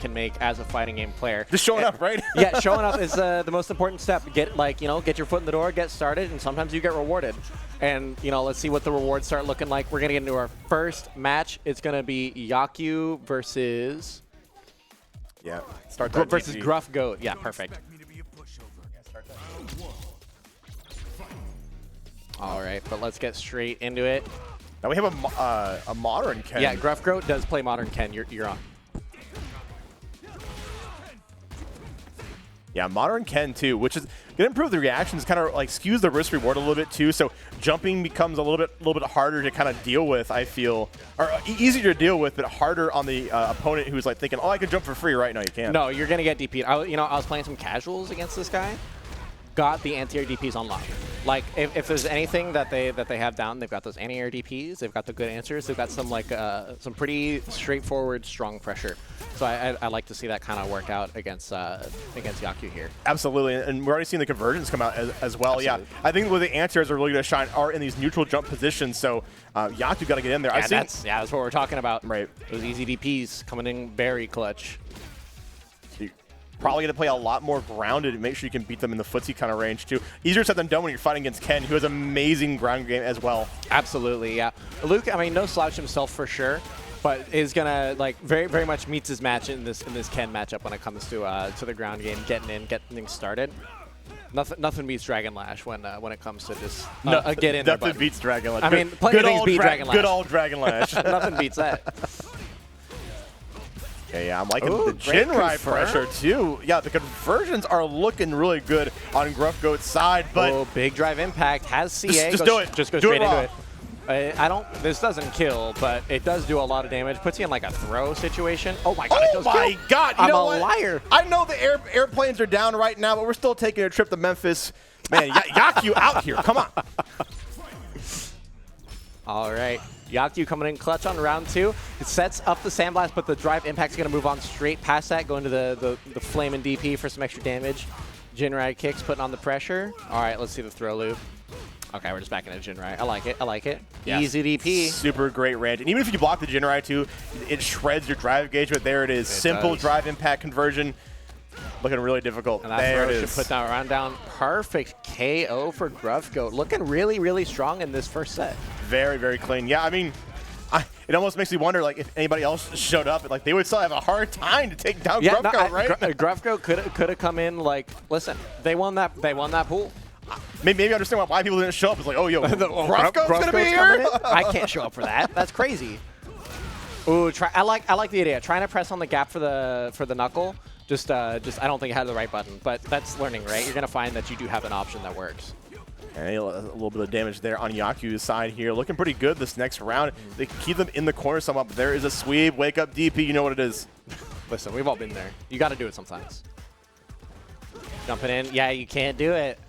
can make as a fighting game player. Just showing up, right? Yeah, showing up is the most important step. Get get your foot in the door, get started, and sometimes you get rewarded. And let's see what the rewards start looking like. We're gonna get into our first match. It's gonna be Yakyu versus versus Gruff Goat. Yeah, perfect. All right, but let's get straight into it. Now we have a modern Ken. Yeah, Gruff Goat does play modern Ken. You're on. Yeah, modern Ken too, which is gonna improve the reactions, kind of like skews the risk reward a little bit too. So jumping becomes a little bit harder to kind of deal with. I feel, or easier to deal with, but harder on the opponent who's like thinking, oh, I can jump for free. Right now, you can't. No, you're gonna get DP'd. I was playing some casuals against this guy. Got the anti-air DPs unlocked. Like if there's anything that they have down, they've got those anti-air DPs. They've got the good answers. They've got some some pretty straightforward, strong pressure. So I like to see that kind of work out against Yakyu here. Absolutely, and we're already seeing the conversions come out as well. Absolutely. Yeah, I think where the anti-airs are really going to shine are in these neutral jump positions. So Yakyu got to get in there. Yeah, that's what we're talking about. Right. Those easy DPs coming in very clutch. Probably going to play a lot more grounded and make sure you can beat them in the footsie kind of range too. Easier said than done when you're fighting against Ken, who has amazing ground game as well. Absolutely, yeah. Luke, I mean, no slouch himself for sure, but is gonna very much meets his match in this Ken matchup when it comes to the ground game, getting things started. Nothing beats Dragon Lash when it comes to just get in there. Nothing beats Dragon Lash. I mean, plenty of things beat Dragon Lash. Good old Dragon Lash. Nothing beats that. Yeah, I'm liking the Jinrai pressure too. Yeah, the conversions are looking really good on Gruff Goat's side, but big drive impact has CA. Just do it. Just go straight into it. This doesn't kill, but it does do a lot of damage. Puts you in like a throw situation. Oh my god! Oh my god! I'm a liar. I know the airplanes are down right now, but we're still taking a trip to Memphis. Man, Yakyu out here. Come on. All right. Yakyu coming in clutch on round 2. It sets up the Sandblast, but the drive impact's going to move on straight past that, going to the flame and DP for some extra damage. Jinrai kicks, putting on the pressure. All right, let's see the throw loop. Okay, we're just backing into Jinrai. I like it. I like it. Yes. Easy DP. Super great range. And even if you block the Jinrai too, it shreds your drive engagement. There it is. Simple drive impact conversion. Looking really difficult. And there it is. Put that round down. Perfect KO for Gruff Goat. Looking really, really strong in this first set. Very, very clean. Yeah, I mean, it almost makes me wonder, like, if anybody else showed up, like, they would still have a hard time to take down Gruff Goat, right? Gruff Goat could have come in like, listen, they won that pool. Maybe understand why people didn't show up. It's like, oh, yo, Gruff Goat's gonna be here? I can't show up for that. That's crazy. Ooh, I like the idea. Trying to press on the gap for the knuckle. Just I don't think it had the right button, but that's learning, right? You're gonna find that you do have an option that works. Okay, a little bit of damage there on Yakyu's side here. Looking pretty good this next round. They keep them in the corner somewhat, but there is a sweep. Wake up DP, you know what it is. Listen, we've all been there. You got to do it sometimes. Jumping in. Yeah, you can't do it.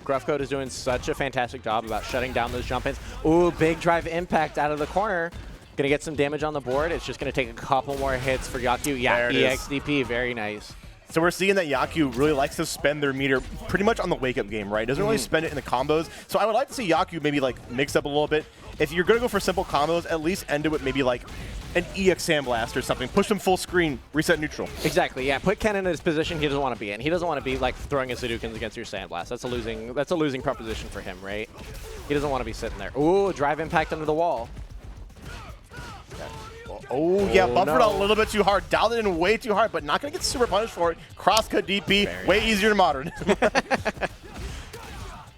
Gruff Goat is doing such a fantastic job about shutting down those jump-ins. Ooh, big drive impact out of the corner. Going to get some damage on the board. It's just going to take a couple more hits for Yakyu. Yeah, EXDP, very nice. So we're seeing that Yakyu really likes to spend their meter pretty much on the wake-up game, right? Doesn't really spend it in the combos. So I would like to see Yakyu maybe like mix up a little bit. If you're going to go for simple combos, at least end it with maybe like an EX Sandblast or something. Push them full screen, reset neutral. Exactly, yeah. Put Ken in his position he doesn't want to be in. He doesn't want to be like throwing his Hadoukens against your Sandblast. That's a losing proposition for him, right? He doesn't want to be sitting there. Ooh, drive impact under the wall. Oh, yeah, buffered a little bit too hard. Dialed it in way too hard, but not going to get super punished for it. Crosscut DP, way easier than modern.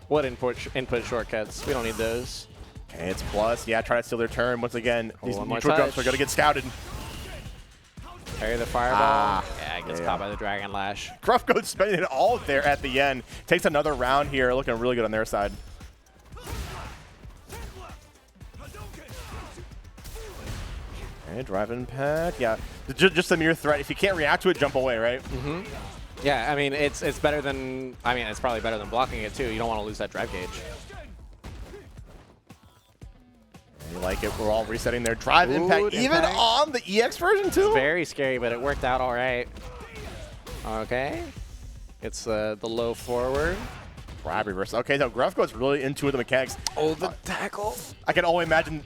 What input shortcuts? We don't need those. Okay, it's plus. Yeah, try to steal their turn. Once again, these neutral jumps are going to get scouted. Parry the fireball. Yeah, gets caught by the Dragon Lash. Gruff Goat spending it all there at the end. Takes another round here. Looking really good on their side. Drive impact, yeah. Just a mere threat. If you can't react to it, jump away, right? Mm-hmm. Yeah, I mean, it's better than, it's probably better than blocking it, too. You don't want to lose that drive gauge. You like it. We're all resetting their drive impact, even on the EX version, too? It's very scary, but it worked out all right. Okay. It's the low forward. Grab reverse. Okay, so Gruff Goat's really into the mechanics. Oh, the tackle. I can only imagine.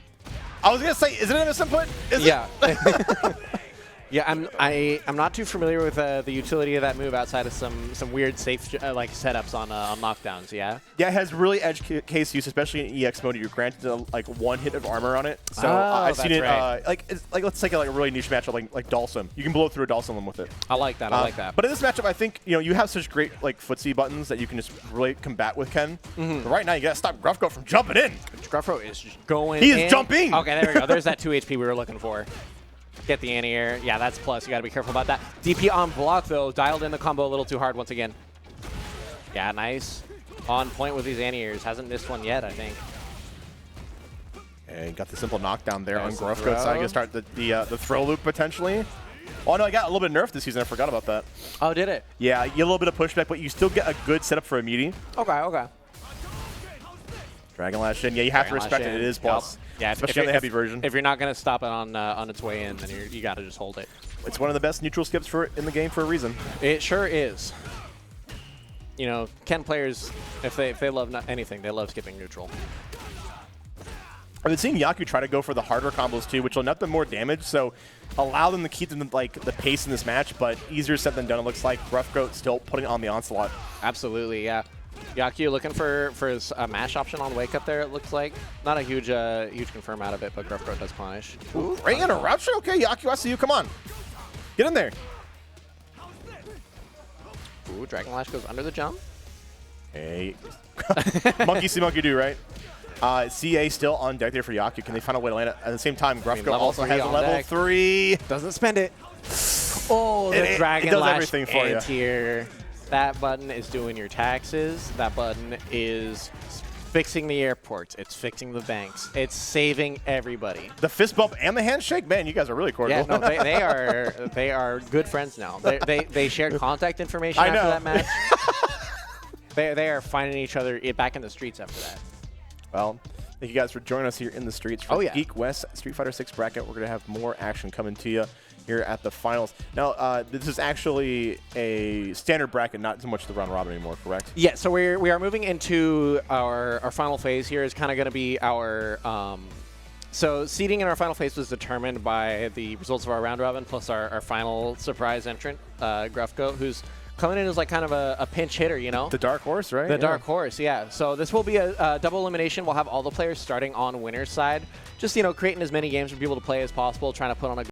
I was going to say, is it an innocent input? Is yeah. it? Yeah, I'm not too familiar with the utility of that move outside of some weird safe like setups on knockdowns. Yeah. Yeah, it has really edge case use, especially in EX mode. You're granted like 1 hit of armor on it. So I've seen it like let's take like a really niche matchup like Dhalsim. You can blow through a Dhalsim with it. I like that. I like that. But in this matchup, I think you have such great like footsie buttons that you can just really combat with Ken. But right now, you gotta stop Gruffgo from jumping in. Gruffgo is going. He is jumping. Okay, there we go. There's that 2 HP we were looking for. Get the anti-air. Yeah, that's plus. You got to be careful about that. DP on block, though. Dialed in the combo a little too hard once again. Yeah, nice. On point with these anti-airs. Hasn't missed one yet, I think. And got the simple knockdown there on Gruffgo. So I can start the throw loop potentially. Oh, no, I got a little bit nerfed this season. I forgot about that. Oh, did it? Yeah, you get a little bit of pushback, but you still get a good setup for a meaty. Okay, okay. Dragon Lash in. Yeah, you have to respect it. It is plus. Yep. Yeah, especially on the heavy version. If you're not going to stop it on its way in, then you got to just hold it. It's one of the best neutral skips in the game for a reason. It sure is. You know, Ken players, if they love anything, they love skipping neutral. I've been seeing Yakyu try to go for the harder combos too, which will net them more damage, so allow them to keep them like the pace in this match, but easier said than done. It looks like Gruffgo still putting on the onslaught. Absolutely, yeah. Yakyu looking for a mash option on wake up there, it looks like. Not a huge confirm out of it, but Gruffgo does punish. Ooh, great interruption. Okay, Yakyu, I see you. Come on. Get in there. Ooh, Dragon Lash goes under the jump. Hey. Monkey see, monkey do, right? CA still on deck there for Yakyu. Can they find a way to land it? At the same time, Gruffgo also has a level 3. Doesn't spend it. Oh, the Dragon does Lash everything for you. Here. That button is doing your taxes. That button is fixing the airports. It's fixing the banks. It's saving everybody. The fist bump and the handshake, man, you guys are really cordial. Yeah, no, they are good friends now. They shared contact information after that match. They are finding each other back in the streets after that. Well, thank you guys for joining us here in the streets for Geek West Street Fighter 6 bracket. We're going to have more action coming to you here at the finals. Now, this is actually a standard bracket, not so much the round robin anymore, correct? Yeah, so we are moving into our final phase here. Is kind of going to be our so seeding in our final phase was determined by the results of our round robin plus our final surprise entrant, Gruffgo, who's coming in as like kind of a pinch hitter, you know? The dark horse, right? The dark horse, yeah. So this will be a double elimination. We'll have all the players starting on winner's side. Just, creating as many games for people to play as possible, trying to put on a